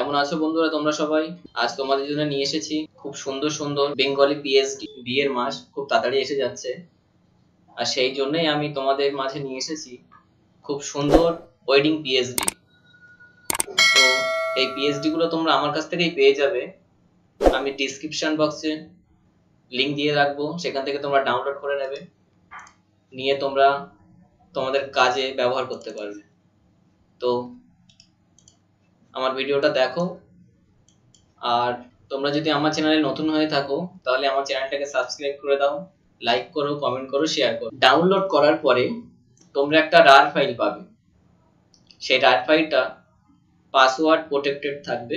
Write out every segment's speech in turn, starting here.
কেমন আছো বন্ধুরা তোমরা সবাই? আজ তোমাদের জন্য নিয়ে এসেছি খুব সুন্দর সুন্দর বেঙ্গলি পিএইচডি। বিয়ের মাস খুব তাড়াতাড়ি এসে যাচ্ছে, আর সেই জন্যই আমি তোমাদের মাঝে নিয়ে এসেছি খুব সুন্দর ওয়েডিং পিএইচডি। তো এই পিএইচডি গুলো তোমরা আমার কাছ থেকেই পেয়ে যাবে। আমি ডিসক্রিপশন বক্সে লিংক দিয়ে রাখবো, সেখান থেকে তোমরা ডাউনলোড করে নেবে, নিয়ে তোমরা তোমাদের কাজে ব্যবহার করতে পারবে। তো আমার ভিডিওটা দেখো, আর তোমরা যদি আমার চ্যানেলে নতুন হয়ে থাকো তাহলে আমার চ্যানেলটাকে সাবস্ক্রাইব করে দাও, লাইক করো, কমেন্ট করো, শেয়ার করো। ডাউনলোড করার পরে তোমরা একটা রার ফাইল পাবে। সেই রার ফাইলটা পাসওয়ার্ড প্রোটেক্টেড থাকবে,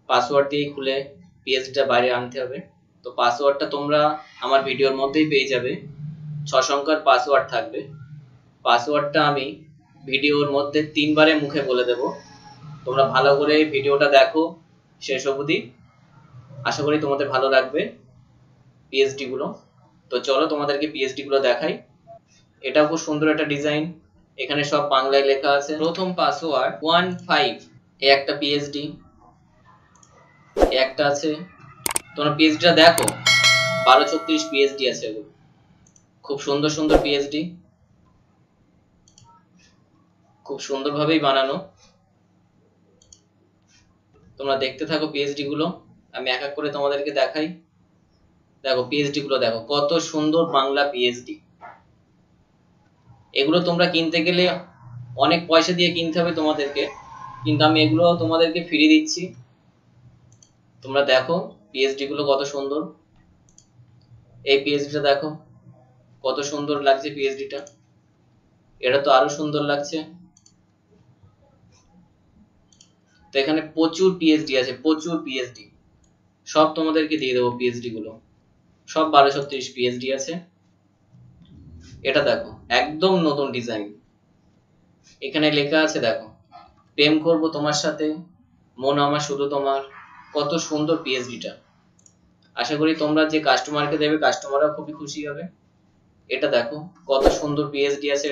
পাসওয়ার্ড দিয়ে খুলে পিএইচডিটা বাইরে আনতে হবে। তো পাসওয়ার্ডটা তোমরা আমার ভিডিওর মধ্যেই পেয়ে যাবে, 6 সংখ্যার পাসওয়ার্ড থাকবে। পাসওয়ার্ডটা আমি ভিডিওর মধ্যে 3 বারে মুখে বলে দেব। তোমরা ভালো করে ভিডিওটা দেখো শেষ অবধি, আশা করি তোমাদের ভালো লাগবে পিএইচডি গুলো। তো চলো তোমাদেরকে পিএইচডি গুলো দেখাই। এটা খুব সুন্দর একটা ডিজাইন, এখানে সব বাংলায় লেখা আছে। প্রথম পাসওয়ার্ড 15, এই একটা পিএইচডি, একটা আছে। তোমরা পিএইচডিটা দেখো, 1234 পিএইচডি আছে, এগুলো খুব সুন্দর সুন্দর পিএইচডি, খুব সুন্দরভাবেই বানানো। তোমরা দেখতে থাকো পিএইচডি গুলো, আমি এক এক করে তোমাদেরকে দেখাই। দেখো পিএইচডি গুলো দেখো, কত সুন্দর বাংলা পিএইচডি। এগুলো তোমরা কিনতে গেলে অনেক পয়সা দিয়ে কিনতে হবে তোমাদেরকে, কিন্তু আমি এগুলো তোমাদেরকে ফ্রি দিচ্ছি। তোমরা দেখো পিএইচডি গুলো কত সুন্দর। এই পিএইচডিটা দেখো কত সুন্দর লাগছে পিএইচডিটা, এটা তো আরো সুন্দর লাগছে। তো এখানে প্রচুর পিএইচডি আছে, প্রচুর পিএইচডি, সব তোমাদেরকে দিয়ে দেবো। পিএইচডি গুলো সব 1230 পিএইচডি আছে। এটা দেখো একদম নতুন ডিজাইন, এখানে লেখা আছে দেখো, প্রেম করব তোমার সাথে, মন আমার শুধু তোমার। কত সুন্দর পিএইচডিটা, আশা করি তোমরা যে কাস্টমারকে দেবে কাস্টমারও খুবই খুশি হবে। এটা দেখো কত সুন্দর পিএইচডি আছে।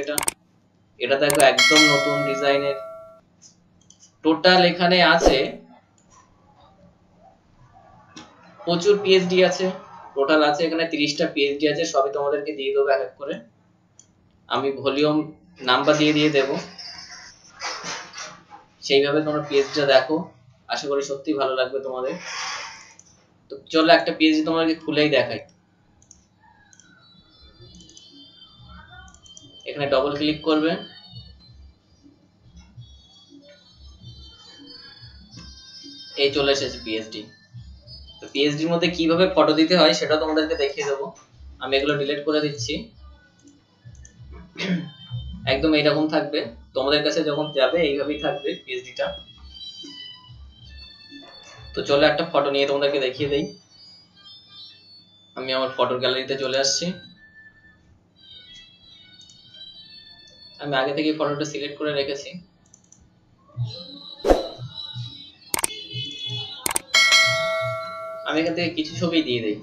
এটা দেখো একদম নতুন ডিজাইনের। টোটাল এখানে আছে প্রচুর পিএইচডি আছে, টোটাল আছে এখানে 30টা পিএইচডি আছে। সবই তোমাদেরকে দিয়ে দেবো এক এক করে, আমি ভলিউম নাম্বার দিয়ে দিয়ে দেবো, সেইভাবে তোমরা পিএইচডিটা দেখো। আশা করি সত্যি ভালো লাগবে তোমাদের। তো চলো একটা পিএইচডি তোমাদেরকে খুলেই দেখাই। এখানে ডবল ক্লিক করবে, এই চলে এসেছে পিএইচডি। তো পিএইচডির মধ্যে কিভাবে ফটো দিতে হয় সেটা তোমাদেরকে দেখিয়ে দেবো। আমি এগুলো ডিলিট করে দিচ্ছি। একদম এইরকম থাকবে, তোমাদের কাছে যখন যাবে এইভাবেই থাকবে পিএইচডিটা। তো চলো একটা ফটো নিয়ে তোমাদেরকে দেখিয়ে দেই। আমি আমার ফটোর গ্যালারিতে চলে আসছি। আমি আগে থেকে ফটোটা সিলেক্ট করে রেখেছি। আমি এখান থেকে কিছু ছবি দিয়ে দেই,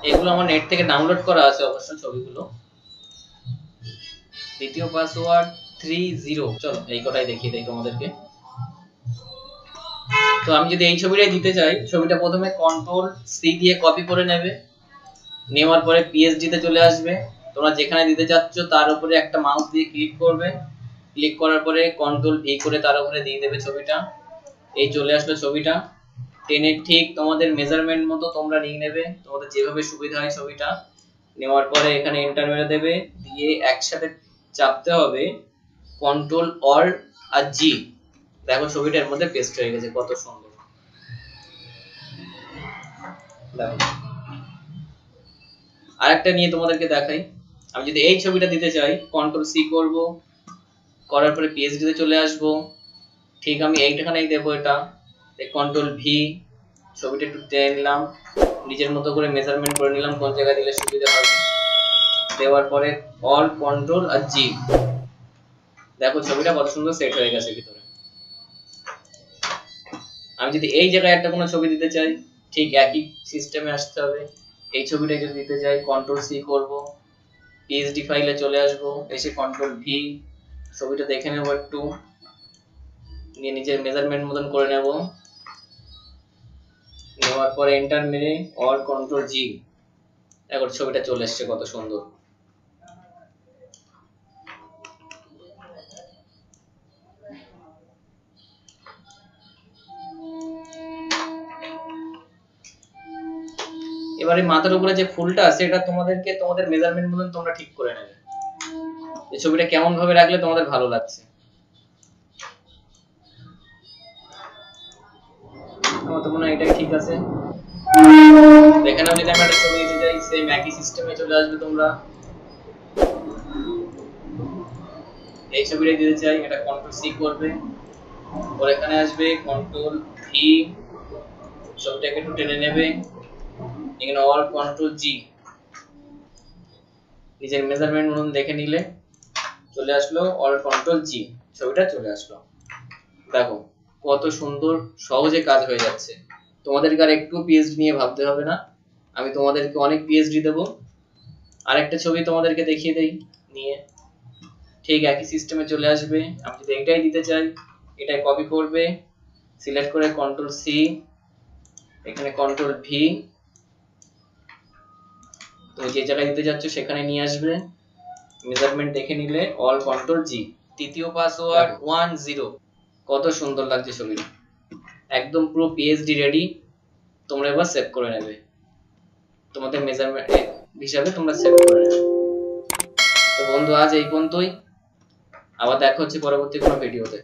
এগুলো আমার নেট থেকে ডাউনলোড করা আছে অবশ্য ছবিগুলো। দ্বিতীয় পাসওয়ার্ড 30। চলো এই কটাই দেখিয়ে দেই তোমাদেরকে। তো আমি যদি এই ছবিটাই দিতে চাই, ছবিটা প্রথমে Ctrl+C দিয়ে কপি করে নেবে, নেওয়ার পরে পিএইচডি তে চলে আসবে। তোমরা যেখানে দিতে চাচ্ছ তার উপরে একটা মাউস দিয়ে ক্লিক করবে, ক্লিক করার পরে Ctrl+V করে তার উপরে দিয়ে দেবে ছবিটা। এই চলে আসলো ছবিটা, টেনে ঠিক তোমাদের মেজারমেন্ট মতো তোমরা নিয়ে নেবে, তোমাদের যেভাবে সুবিধা হয় ছবিটা। নেওয়ার পরে এখানে এন্টার মেরে দেবে, দিয়ে একসাথে চাপতে হবে Ctrl+Alt+G। দেখো ছবিটা এর মধ্যে পেস্ট হয়ে গেছে, কত সুন্দর। দেখো আরেকটা নিয়ে তোমাদেরকে দেখাই। আমি যদি এই ছবিটা দিতে চাই, Ctrl+C করব, করার পরে পিএইচডি তে চলে আসব। ঠিক আমি এইখানেই দেবো, এটা Ctrl+V, ছবিটা একটু টেনে নিলাম, নিজের মতো করে মেজারমেন্ট করে নিলাম কোন জায়গায় দিলে সুবিধা হবে। দেওয়ার পরে Alt Ctrl+G, দেখো ছবিটা কত সুন্দর সেট হয়ে গেছে ভিতরে। আমি যদি এই জায়গায় একটা কোনো ছবি দিতে চাই, ঠিক একই সিস্টেমে আসতে হবে। এই ছবিটা যদি দিতে চাই, Ctrl+C করব, পিএইচডি ফাইলে চলে আসব, এসে Ctrl+V, ছবিটা দেখে নেব একটু। নিয়ে নিজের মেজারমেন্ট মতন করে নেব। নেওয়ার পরে এন্টার মেরে অল কন্ট্রোল জি, এখন ছবিটা চলে এসছে কত সুন্দর। এবারে মাথার উপরে যে ফুলটা আছে এটা তোমাদেরকে তোমাদের মেজারমেন্ট মতন তোমরা ঠিক করে নেবে। এই ছবিটা কেমন ভাবে রাখলে তোমাদের ভালো লাগছে। আমার তো মনে হয় এটাই ঠিক আছে। দেখে নাও, যদি আমি একটা ছবি দিতে চাই সেম একই সিস্টেমে চলে আসবে। তোমরা এই ছবিটা দিতে চাই, এটা কন্ট্রোল সি করবে, পরে এখানে আসবে কন্ট্রোল ভি, ছবিটাকে একটু টেনে নেবে, এখানে অল কন্ট্রোল জি, নিজের মেজারমেন্ট অনুযায়ী দেখে নিলে চলে আসলো অল কন্ট্রোল জি, ছবিটা চলে আসলো। দেখো কত সুন্দর সহজে কাজ হয়ে যাচ্ছে। তোমাদেরকে আর একটু পিএইচডি নিয়ে ভাবতে হবে না, আমি তোমাদেরকে অনেক পিএইচডি দেবো। আরেকটা ছবি তোমাদেরকে দেখিয়ে দেই নিয়ে, ঠিক একই সিস্টেমে চলে আসবে। আমি যদি এটাই দিতে চাই, এটাই কপি করবে, সিলেক্ট করে কন্ট্রোল সি, এখানে কন্ট্রোল ভি, তুমি যে জায়গায় দিতে যাচ্ছ সেখানে নিয়ে আসবে, মেজারমেন্ট দেখে নিলে অল কন্ট্রোল জি, তৃতীয় পাসওয়ার্ড 10। কত সুন্দর লাগছে ছবিটা, একদম পুরো পিএইচডি রেডি। তোমরা এবার সেভ করে নেবে, তোমাদের মেজারমেন্ট হিসাবে তোমরা সেভ করে নেবে। তো বন্ধু আজ এই পর্যন্তই, আবার দেখা হচ্ছে পরবর্তী কোনো ভিডিওতে।